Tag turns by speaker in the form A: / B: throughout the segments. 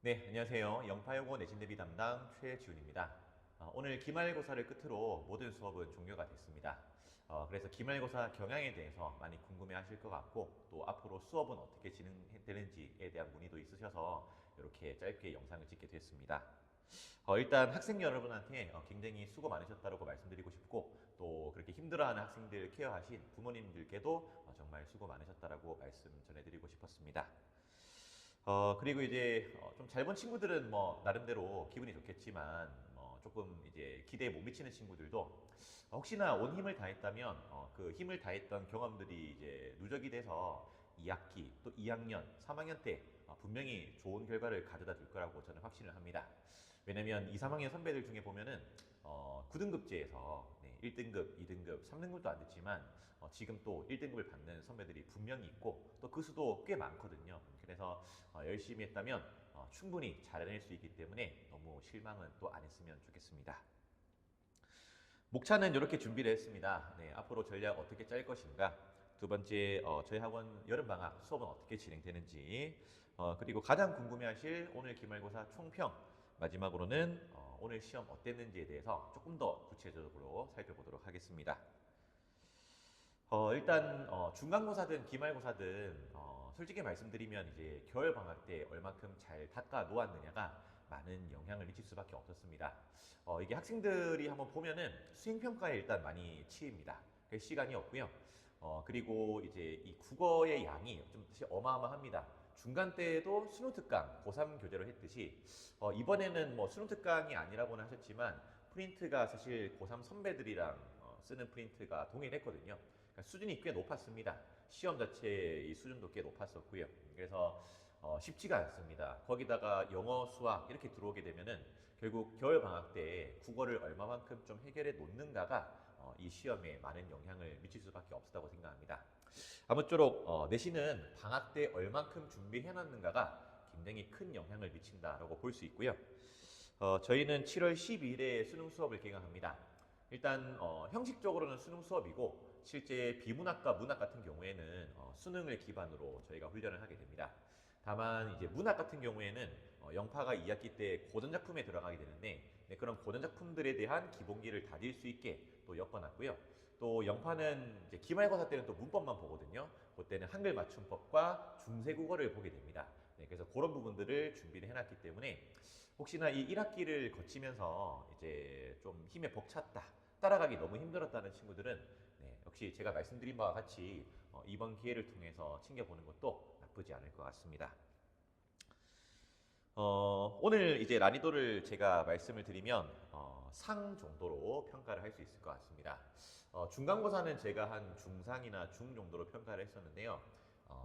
A: 네, 안녕하세요. 영파여고 내신대비 담당 최지훈입니다. 오늘 기말고사를 끝으로 모든 수업은 종료가 됐습니다. 그래서 기말고사 경향에 대해서 많이 궁금해 하실 것 같고, 또 앞으로 수업은 어떻게 진행되는지에 대한 문의도 있으셔서 이렇게 짧게 영상을 찍게 됐습니다. 일단 학생 여러분한테 굉장히 수고 많으셨다고 말씀드리고 싶고, 또 그렇게 힘들어하는 학생들 케어하신 부모님들께도 정말 수고 많으셨다고 말씀 전해드리고 싶었습니다. 그리고 이제 좀 잘 본 친구들은 뭐 나름대로 기분이 좋겠지만 조금 이제 기대에 못 미치는 친구들도 혹시나 온 힘을 다했다면 그 힘을 다했던 경험들이 이제 누적이 돼서 2학기 또 2학년, 3학년 때 분명히 좋은 결과를 가져다 줄 거라고 저는 확신을 합니다. 왜냐면 2, 3학년 선배들 중에 보면은 9등급제에서 1등급, 2등급, 3등급도 안 됐지만 지금 또 1등급을 받는 선배들이 분명히 있고 또 그 수도 꽤 많거든요. 그래서 열심히 했다면 충분히 잘해낼 수 있기 때문에 너무 실망은 또 안 했으면 좋겠습니다. 목차는 이렇게 준비를 했습니다. 네, 앞으로 전략 어떻게 짤 것인가? 두 번째, 저희 학원 여름방학 수업은 어떻게 진행되는지, 그리고 가장 궁금해하실 오늘 기말고사 총평, 마지막으로는 오늘 시험 어땠는지에 대해서 조금 더 구체적으로 살펴보도록 하겠습니다. 일단 중간고사든 기말고사든 솔직히 말씀드리면 이제 겨울 방학 때 얼마큼 잘 닦아 놓았느냐가 많은 영향을 미칠 수밖에 없었습니다. 이게 학생들이 한번 보면은 수행평가에 일단 많이 치입니다. 그래서 시간이 없고요. 그리고 이제 이 국어의 양이 좀 사실 어마어마합니다. 중간 때에도 수능 특강, 고3 교재로 했듯이 이번에는 뭐 수능 특강이 아니라고는 하셨지만 프린트가 사실 고3 선배들이랑 쓰는 프린트가 동일했거든요. 그러니까 수준이 꽤 높았습니다. 시험 자체의 수준도 꽤 높았었고요. 그래서 쉽지가 않습니다. 거기다가 영어, 수학 이렇게 들어오게 되면은 결국 겨울 방학 때 국어를 얼마만큼 좀 해결해 놓는가가 이 시험에 많은 영향을 미칠 수밖에 없다고 생각합니다. 아무쪼록 내신은 방학 때 얼만큼 준비해 놨는가가 굉장히 큰 영향을 미친다라고 볼 수 있고요. 저희는 7월 12일에 수능 수업을 개강합니다. 일단 형식적으로는 수능 수업이고 실제 비문학과 문학 같은 경우에는 수능을 기반으로 저희가 훈련을 하게 됩니다. 다만 이제 문학 같은 경우에는 영파가 2학기 때 고전 작품에 들어가게 되는데 네, 그런 고전 작품들에 대한 기본기를 다질 수 있게 또 엮어놨고요. 또 영파는 이제 기말고사 때는 또 문법만 보거든요. 그때는 한글 맞춤법과 중세국어를 보게 됩니다. 네, 그래서 그런 부분들을 준비를 해놨기 때문에 혹시나 이 1학기를 거치면서 이제 좀 힘에 벅찼다, 따라가기 너무 힘들었다는 친구들은 역시 제가 말씀드린 바와 같이 이번 기회를 통해서 챙겨보는 것도 나쁘지 않을 것 같습니다. 오늘 이제 난이도를 제가 말씀을 드리면 상 정도로 평가를 할 수 있을 것 같습니다. 중간고사는 제가 한 중상이나 중 정도로 평가를 했었는데요.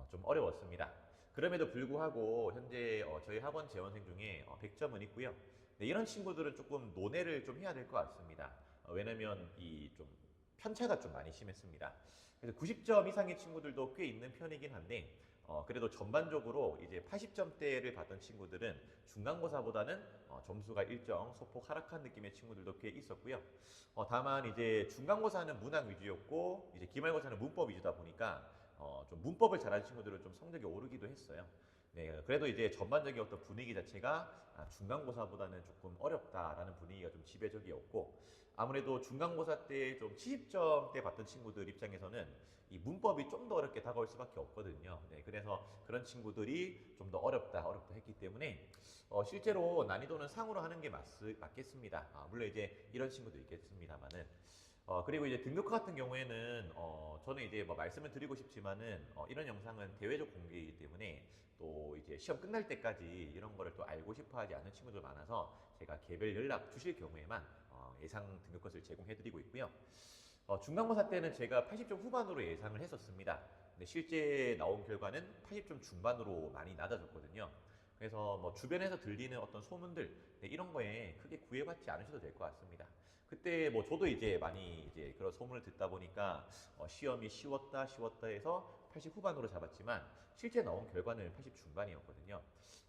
A: 좀 어려웠습니다. 그럼에도 불구하고 현재 저희 학원 재원생 중에 100점은 있고요. 네, 이런 친구들은 조금 논해를 좀 해야 될 것 같습니다. 왜냐면 이 좀 편차가 좀 많이 심했습니다. 그래서 90점 이상의 친구들도 꽤 있는 편이긴 한데 그래도 전반적으로 이제 80점대를 받던 친구들은 중간고사보다는 점수가 일정 소폭 하락한 느낌의 친구들도 꽤 있었고요. 다만 이제 중간고사는 문학 위주였고 이제 기말고사는 문법 위주다 보니까 좀 문법을 잘하는 친구들은 좀 성적이 오르기도 했어요. 네, 그래도 이제 전반적인 어떤 분위기 자체가 중간고사보다는 조금 어렵다라는 분위기가 좀 지배적이었고 아무래도 중간고사 때 좀 70점대 받던 친구들 입장에서는 이 문법이 좀 더 어렵게 다가올 수밖에 없거든요. 네, 그래서 그런 친구들이 좀 더 어렵다 했기 때문에 실제로 난이도는 상으로 하는 게 맞겠습니다. 물론 이제 이런 친구도 있겠습니다만은 그리고 이제 등록화 같은 경우에는 저는 이제 뭐 말씀을 드리고 싶지만은 이런 영상은 대외적 공개이기 때문에 또 이제 시험 끝날 때까지 이런 거를 또 알고 싶어 하지 않는 친구들 많아서 제가 개별 연락 주실 경우에만 예상 등록컷을 제공해 드리고 있고요. 중간고사 때는 제가 80점 후반으로 예상을 했었습니다. 근데 실제 나온 결과는 80점 중반으로 많이 낮아졌거든요. 그래서 뭐 주변에서 들리는 어떤 소문들 이런 거에 크게 구애받지 않으셔도 될 것 같습니다. 그때 뭐 저도 이제 많이 이제 그런 소문을 듣다 보니까 시험이 쉬웠다 해서 80 후반으로 잡았지만 실제 나온 결과는 80 중반이었거든요.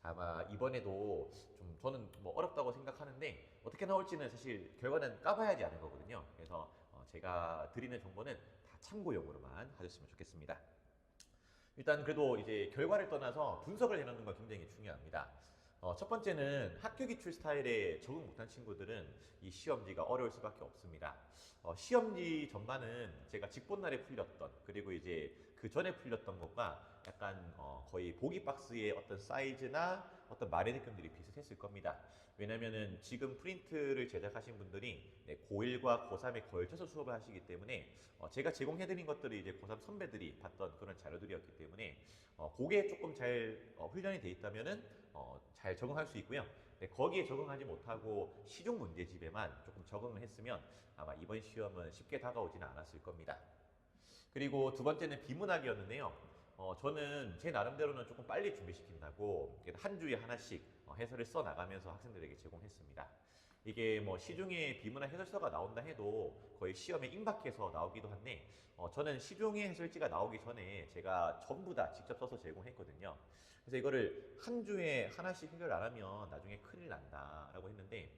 A: 아마 이번에도 좀 저는 뭐 어렵다고 생각하는데 어떻게 나올지는 사실 결과는 까봐야지 아는 거거든요. 그래서 제가 드리는 정보는 다 참고용으로만 하셨으면 좋겠습니다. 일단 그래도 이제 결과를 떠나서 분석을 해놓는 건 굉장히 중요합니다. 첫 번째는 학교 기출 스타일에 적응 못한 친구들은 이 시험지가 어려울 수밖에 없습니다. 시험지 전반은 제가 직본날에 풀렸던 그리고 이제 그 전에 풀렸던 것과 약간 거의 보기 박스의 어떤 사이즈나 어떤 말의 느낌들이 비슷했을 겁니다. 왜냐면은 지금 프린트를 제작하신 분들이 고1과 고3에 걸쳐서 수업을 하시기 때문에 제가 제공해드린 것들이 이제 고3 선배들이 봤던 그런 자료들이었기 때문에 그게 조금 잘 훈련이 돼 있다면은 잘 적응할 수 있고요. 네, 거기에 적응하지 못하고 시중 문제집에만 조금 적응을 했으면 아마 이번 시험은 쉽게 다가오지는 않았을 겁니다. 그리고 두 번째는 비문학이었는데요. 저는 제 나름대로는 조금 빨리 준비시킨다고 한 주에 하나씩 해설을 써 나가면서 학생들에게 제공했습니다. 이게 뭐 시중에 비문학 해설서가 나온다 해도 거의 시험에 임박해서 나오기도 한데 저는 시중에 해설지가 나오기 전에 제가 전부 다 직접 써서 제공했거든요. 그래서 이거를 한 주에 하나씩 해결 안 하면 나중에 큰일 난다라고 했는데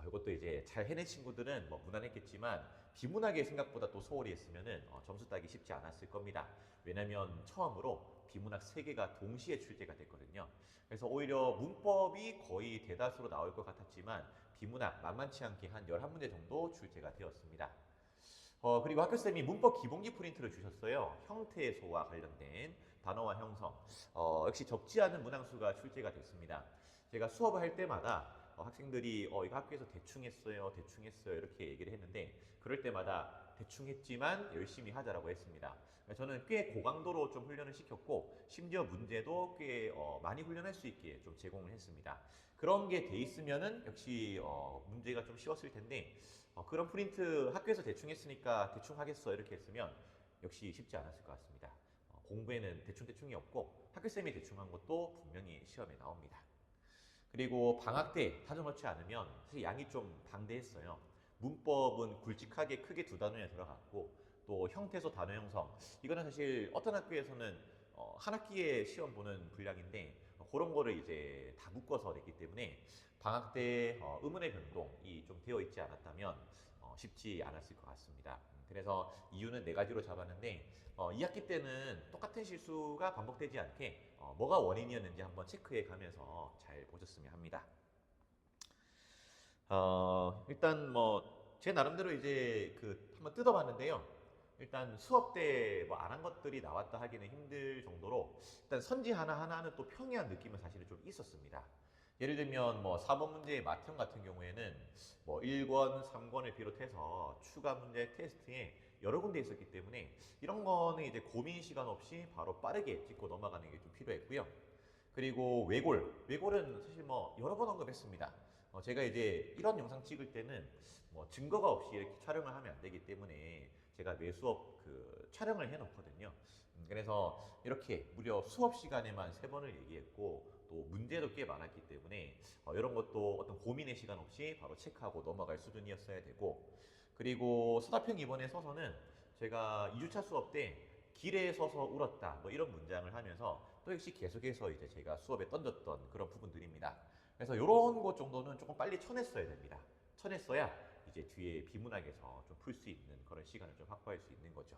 A: 이것도 이제 잘 해낸 친구들은 뭐 무난했겠지만 비문학에 생각보다 또 소홀히 했으면은 점수 따기 쉽지 않았을 겁니다. 왜냐면 처음으로 비문학 3개가 동시에 출제가 됐거든요. 그래서 오히려 문법이 거의 대다수로 나올 것 같았지만 비문학 만만치 않게 한 11문제 정도 출제가 되었습니다. 그리고 학교쌤이 문법 기본기 프린트를 주셨어요. 형태소와 관련된 단어와 형성. 역시 적지 않은 문항수가 출제가 됐습니다. 제가 수업을 할 때마다 학생들이 이거 학교에서 대충 했어요, 대충 했어요 이렇게 얘기를 했는데 그럴 때마다 대충 했지만 열심히 하자라고 했습니다. 저는 꽤 고강도로 좀 훈련을 시켰고 심지어 문제도 꽤 많이 훈련할 수 있게 좀 제공을 했습니다. 그런 게 돼 있으면은 역시 문제가 좀 쉬웠을 텐데 그런 프린트 학교에서 대충 했으니까 대충 하겠어 이렇게 했으면 역시 쉽지 않았을 것 같습니다. 공부에는 대충대충이 없고 학교쌤이 대충 한 것도 분명히 시험에 나옵니다. 그리고 방학 때 다져놓지 않으면 사실 양이 좀 방대했어요. 문법은 굵직하게 크게 두 단원에 들어갔고 또 형태소 단어 형성 이거는 사실 어떤 학교에서는 한 학기에 시험 보는 분량인데 그런 거를 이제 다 묶어서 냈기 때문에 방학 때 의문의 변동이 좀 되어 있지 않았다면 쉽지 않았을 것 같습니다. 그래서 이유는 4가지로 잡았는데 2학기 때는 똑같은 실수가 반복되지 않게 뭐가 원인이었는지 한번 체크해 가면서 잘 보셨으면 합니다. 일단 뭐 제 나름대로 이제 그 한번 뜯어봤는데요. 일단 수업 때 뭐 안 한 것들이 나왔다 하기는 힘들 정도로 일단 선지 하나하나는 또 평이한 느낌은 사실은 좀 있었습니다. 예를 들면 뭐 4번 문제의 맏형 같은 경우에는 뭐 1권, 3권을 비롯해서 추가 문제 테스트에 여러 군데 있었기 때문에 이런 거는 이제 고민 시간 없이 바로 빠르게 짚고 넘어가는 게 좀 필요했고요. 그리고 외골은 사실 뭐 여러 번 언급했습니다. 제가 이제 이런 영상 찍을 때는 뭐 증거가 없이 이렇게 촬영을 하면 안 되기 때문에 제가 매 수업 그 촬영을 해놓거든요. 그래서 이렇게 무려 수업 시간에만 3번을 얘기했고 또 문제도 꽤 많았기 때문에 이런 것도 어떤 고민의 시간 없이 바로 체크하고 넘어갈 수준이었어야 되고 그리고 서답형 이번에 서서는 제가 2주차 수업 때 길에 서서 울었다 뭐 이런 문장을 하면서 또 역시 계속해서 이제 제가 수업에 던졌던 그런 부분들입니다. 그래서 이런 것 정도는 조금 빨리 쳐냈어야 됩니다. 쳐냈어야 이제 뒤에 비문학에서 좀 풀 수 있는 그런 시간을 좀 확보할 수 있는 거죠.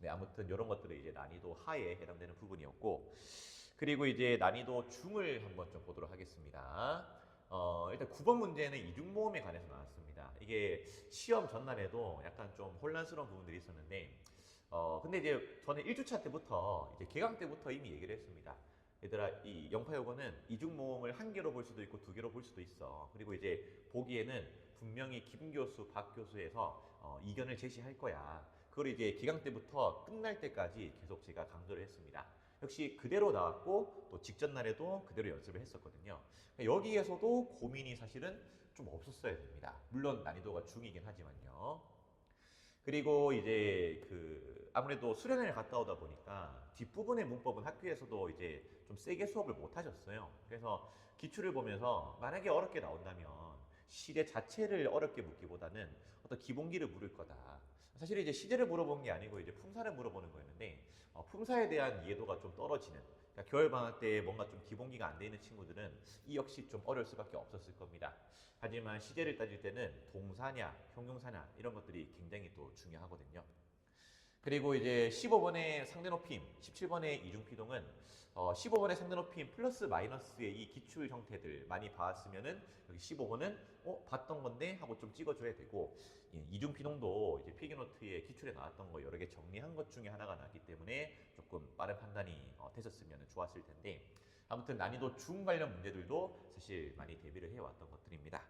A: 네, 아무튼 이런 것들은 이제 난이도 하에 해당되는 부분이었고, 그리고 이제 난이도 중을 한번 좀 보도록 하겠습니다. 일단 9번 문제는 이중모음에 관해서 나왔습니다. 이게 시험 전날에도 약간 좀 혼란스러운 부분들이 있었는데, 근데 이제 저는 1주차 때부터 이제 개강 때부터 이미 얘기를 했습니다. 얘들아, 이 영파 요거는 이중 모음을 한 개로 볼 수도 있고 2개로 볼 수도 있어. 그리고 이제 보기에는 분명히 김 교수, 박 교수에서 이견을 제시할 거야. 그걸 이제 기강 때부터 끝날 때까지 계속 제가 강조를 했습니다. 역시 그대로 나왔고 또 직전 날에도 그대로 연습을 했었거든요. 여기에서도 고민이 사실은 좀 없었어야 됩니다. 물론 난이도가 중이긴 하지만요. 그리고 이제 그 아무래도 수련회를 갔다 오다 보니까 뒷부분의 문법은 학교에서도 이제 좀 세게 수업을 못 하셨어요. 그래서 기출을 보면서 만약에 어렵게 나온다면 시제 자체를 어렵게 묻기보다는 어떤 기본기를 물을 거다. 사실 이제 시제를 물어본 게 아니고 이제 품사를 물어보는 거였는데 품사에 대한 이해도가 좀 떨어지는 그러니까 겨울 방학 때 뭔가 좀 기본기가 안 돼 있는 친구들은 이 역시 좀 어려울 수밖에 없었을 겁니다. 하지만 시제를 따질 때는 동사냐, 형용사냐 이런 것들이 굉장히 또 중요하거든요. 그리고 이제 15번의 상대 높임, 17번의 이중 피동은 15번의 상대 높임 플러스 마이너스의 이 기출 형태들 많이 봤으면은 여기 15번은 봤던 건데 하고 좀 찍어줘야 되고, 이중 피동도 이제 필기노트에 기출에 나왔던 거 여러 개 정리한 것 중에 하나가 나왔기 때문에 조금 빠른 판단이 됐었으면 좋았을 텐데, 아무튼 난이도 중 관련 문제들도 사실 많이 대비를 해왔던 것들입니다.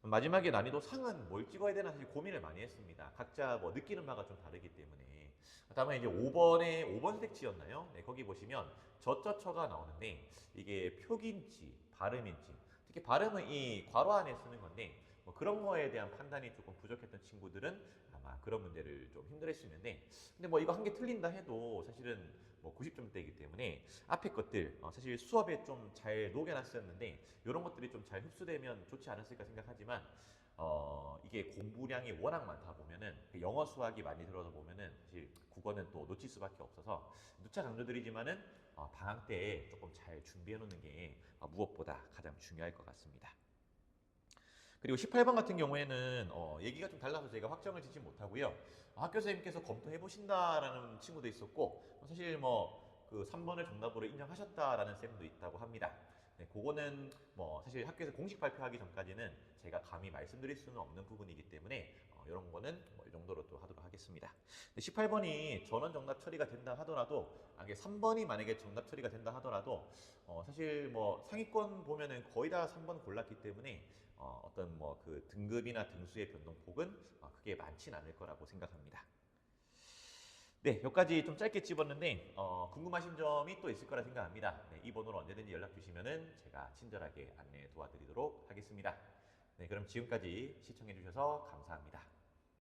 A: 마지막에 난이도 상은 뭘 찍어야 되나 사실 고민을 많이 했습니다. 각자 뭐 느끼는 바가 좀 다르기 때문에. 다음에 이제 5번 색지였나요? 네, 거기 보시면 저쩌처가 나오는데 이게 표기인지 발음인지, 특히 발음은 이 괄호 안에 쓰는 건데 뭐 그런 거에 대한 판단이 조금 부족했던 친구들은 아마 그런 문제를 좀 힘들었으면데, 근데 뭐 이거 한 개 틀린다 해도 사실은 뭐 90점대이기 때문에 앞에 것들 사실 수업에 좀 잘 녹여놨었는데 이런 것들이 좀 잘 흡수되면 좋지 않았을까 생각하지만, 이게 공부량이 워낙 많다 보면은 영어 수학이 많이 들어서 보면은 사실 국어는 또 놓칠 수밖에 없어서 누차 강조드리지만은 방학 때에 조금 잘 준비해 놓는 게 무엇보다 가장 중요할 것 같습니다. 그리고 18번 같은 경우에는 얘기가 좀 달라서 제가 확정을 짓지 못하고요. 학교 선생님께서 검토해 보신다라는 친구도 있었고, 사실 뭐 그 3번을 정답으로 인정하셨다라는 쌤도 있다고 합니다. 네, 그거는 뭐 사실 학교에서 공식 발표하기 전까지는 제가 감히 말씀드릴 수는 없는 부분이기 때문에 이런 거는 뭐 이 정도로 또 하도록 하겠습니다. 18번이 전원 정답 처리가 된다 하더라도, 이게 3번이 만약에 정답 처리가 된다 하더라도 사실 뭐 상위권 보면은 거의 다 3번 골랐기 때문에 어떤 뭐 그 등급이나 등수의 변동폭은 크게 많진 않을 거라고 생각합니다. 네, 여기까지 좀 짧게 집었는데 궁금하신 점이 또 있을 거라 생각합니다. 네, 이 번호로 언제든지 연락 주시면은 제가 친절하게 안내 도와드리도록 하겠습니다. 네, 그럼 지금까지 시청해 주셔서 감사합니다.